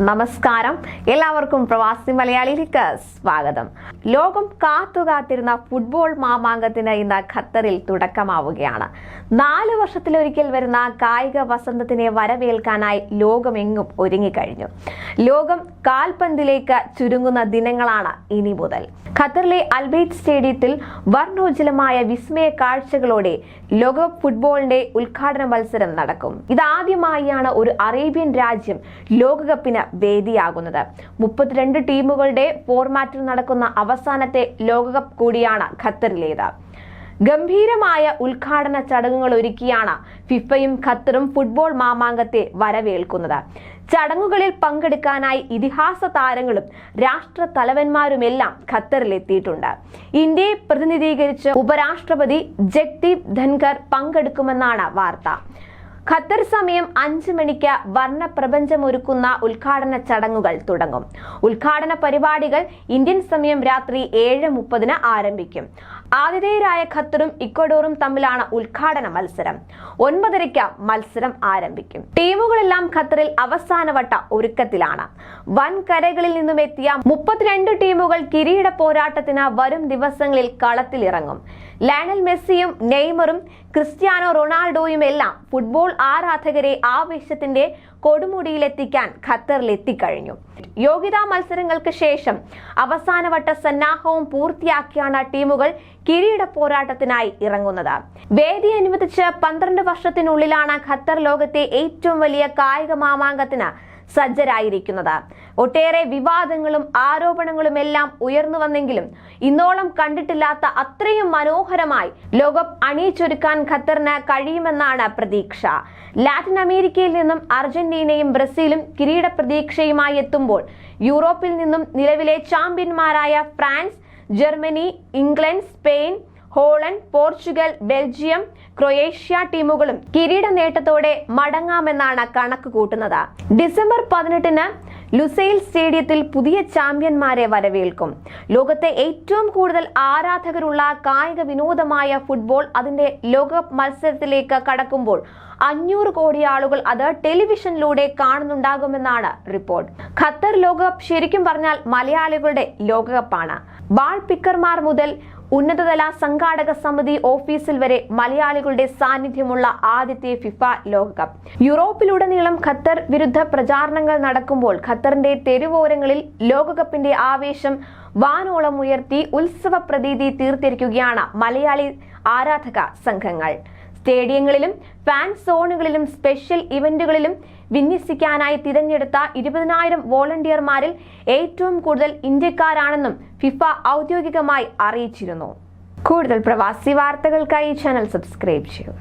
നമസ്കാരം, എല്ലാവർക്കും പ്രവാസി മലയാളിയിലേക്ക് സ്വാഗതം. ലോകം കാത്തുകാത്തിരുന്ന ഫുട്ബോൾ മാമാങ്കത്തിന് ഇന്ന് ഖത്തറിൽ തുടക്കമാവുകയാണ്. 4 വർഷത്തിലൊരിക്കൽ വരുന്ന കായിക വസന്തത്തിനെ വരവേൽക്കാനായി ലോകമെങ്ങും ഒരുങ്ങിക്കഴിഞ്ഞു. ലോകം കാൽപന്തിലേക്ക് ചുരുങ്ങുന്ന ദിനങ്ങളാണ് ഇനി മുതൽ. ഖത്തറിലെ അൽബൈറ്റ് സ്റ്റേഡിയത്തിൽ വർണ്ണോജ്വലമായ വിസ്മയ കാഴ്ചകളോടെ ലോകകപ്പ് ഫുട്ബോളിന്റെ ഉദ്ഘാടന മത്സരം നടക്കും. ഇതാദ്യമായാണ് ഒരു അറേബ്യൻ രാജ്യം ലോകകപ്പിന് വേദിയാകുന്നത്. 32 ടീമുകളുടെ ഫോർമാറ്റിൽ നടക്കുന്ന അവസാനത്തെ ലോകകപ്പ് കൂടിയാണ് ഖത്തറിലേത്. ഗംഭീരമായ ഉദ്ഘാടന ചടങ്ങുകൾ ഒരുക്കിയാണ് ഫിഫയും ഖത്തറും ഫുട്ബോൾ മാമാങ്കത്തെ വരവേൽക്കുന്നത്. ചടങ്ങുകളിൽ പങ്കെടുക്കാനായി ഇതിഹാസ താരങ്ങളും രാഷ്ട്ര തലവന്മാരുമെല്ലാം ഖത്തറിലെത്തിയിട്ടുണ്ട്. ഇന്ത്യയെ പ്രതിനിധീകരിച്ച് ഉപരാഷ്ട്രപതി ജഗ്ദീപ് ധൻഖർ പങ്കെടുക്കുമെന്നാണ് വാർത്ത. ഖത്തർ സമയം 5 മണിക്ക് വർണ്ണപ്രപഞ്ചമൊരുക്കുന്ന ഉദ്ഘാടന ചടങ്ങുകൾ തുടങ്ങും. ഉദ്ഘാടന പരിപാടികൾ ഇന്ത്യൻ സമയം രാത്രി 7:30 ആരംഭിക്കും. ആതിഥേയരായ ഖത്തറും ഇക്വഡോറും തമ്മിലാണ് ഉദ്ഘാടന മത്സരം. 9:30 മത്സരം ആരംഭിക്കും. ടീമുകളെല്ലാം ഖത്തറിൽ അവസാനവട്ട ഒരുക്കത്തിലാണ്. വൻകരകളിൽ നിന്നും എത്തിയ 32 ടീമുകൾ കിരീട പോരാട്ടത്തിന് വരും ദിവസങ്ങളിൽ കളത്തിലിറങ്ങും. ലയണൽ മെസ്സിയും നെയ്മറും ക്രിസ്ത്യാനോ റൊണാൾഡോയും എല്ലാം ഫുട്ബോൾ ആരാധകരെ ആവേശത്തിന്റെ കൊടുമുടിയിലെത്തിക്കാൻ ഖത്തറിലെത്തിക്കഴിഞ്ഞു. യോഗ്യതാ മത്സരങ്ങൾക്ക് ശേഷം അവസാനവട്ട സന്നാഹവും പൂർത്തിയാക്കിയാണ് ടീമുകൾ കിരീട പോരാട്ടത്തിനായി ഇറങ്ങുന്നത്. വേദി അനുവദിച്ച് 12 വർഷത്തിനുള്ളിലാണ് ഖത്തർ ലോകത്തെ ഏറ്റവും വലിയ കായിക മാമാങ്കത്തിന് സജ്ജരായിരിക്കുന്നത്. ഒട്ടേറെ വിവാദങ്ങളും ആരോപണങ്ങളും എല്ലാം ഉയർന്നു വന്നെങ്കിലും ഇന്നോളം കണ്ടിട്ടില്ലാത്ത അത്രയും മനോഹരമായി ലോകകപ്പ് അണിയിച്ചൊരുക്കാൻ ഖത്തറിന് കഴിയുമെന്നാണ് പ്രതീക്ഷ. ലാറ്റിൻ അമേരിക്കയിൽ നിന്നും അർജന്റീനയും ബ്രസീലും കിരീട പ്രതീക്ഷയുമായി എത്തുമ്പോൾ യൂറോപ്പിൽ നിന്നും നിലവിലെ ചാമ്പ്യന്മാരായ France, Germany, England, Spain, Holland, Portugal, Belgium, Croatia ടീമുകളും കിരീട നേട്ടത്തോടെ മടങ്ങാമെന്നാണ് കണക്ക് കൂട്ടുന്നത്. ഡിസംബർ 18 ലുസൈൽ സ്റ്റേഡിയത്തിൽ പുതിയ ചാമ്പ്യന്മാരെ വരവേൽക്കും. ലോകത്തെ ഏറ്റവും കൂടുതൽ ആരാധകരുള്ള കായിക വിനോദമായ ഫുട്ബോൾ അതിന്റെ ലോകകപ്പ് മത്സരത്തിലേക്ക് കടക്കുമ്പോൾ 500 കോടി ആളുകൾ അത് ടെലിവിഷനിലൂടെ കാണുന്നുണ്ടാകുമെന്നാണ് റിപ്പോർട്ട്. ഖത്തർ ലോകകപ്പ് ശരിക്കും പറഞ്ഞാൽ മലയാളികളുടെ ലോകകപ്പാണ്. ബാൾ പിക്കർമാർ മുതൽ ഉന്നതതല സംഘാടക സമിതി ഓഫീസിൽ വരെ മലയാളികളുടെ സാന്നിധ്യമുള്ള ആദ്യത്തെ ഫിഫ ലോകകപ്പ്. യൂറോപ്പിലുടനീളം ഖത്തർ വിരുദ്ധ പ്രചാരണങ്ങൾ നടക്കുമ്പോൾ ഖത്തറിന്റെ തെരുവോരങ്ങളിൽ ലോകകപ്പിന്റെ ആവേശം വാനോളം ഉയർത്തി ഉത്സവ പ്രതീതി തീർത്തിരിക്കുകയാണ് മലയാളി ആരാധക സംഘങ്ങൾ. സ്റ്റേഡിയങ്ങളിലും ഫാൻ സോണുകളിലും സ്പെഷ്യൽ ഇവന്റുകളിലും വിന്യസിക്കാനായി തിരഞ്ഞെടുത്ത 20,000 വോളണ്ടിയർമാരിൽ ഏറ്റവും കൂടുതൽ ഇന്ത്യക്കാരാണെന്നും ഫിഫ ഔദ്യോഗികമായി അറിയിച്ചിരുന്നു. കൂടുതൽ പ്രവാസി വാർത്തകൾക്കായി ചാനൽ സബ്സ്ക്രൈബ് ചെയ്യുക.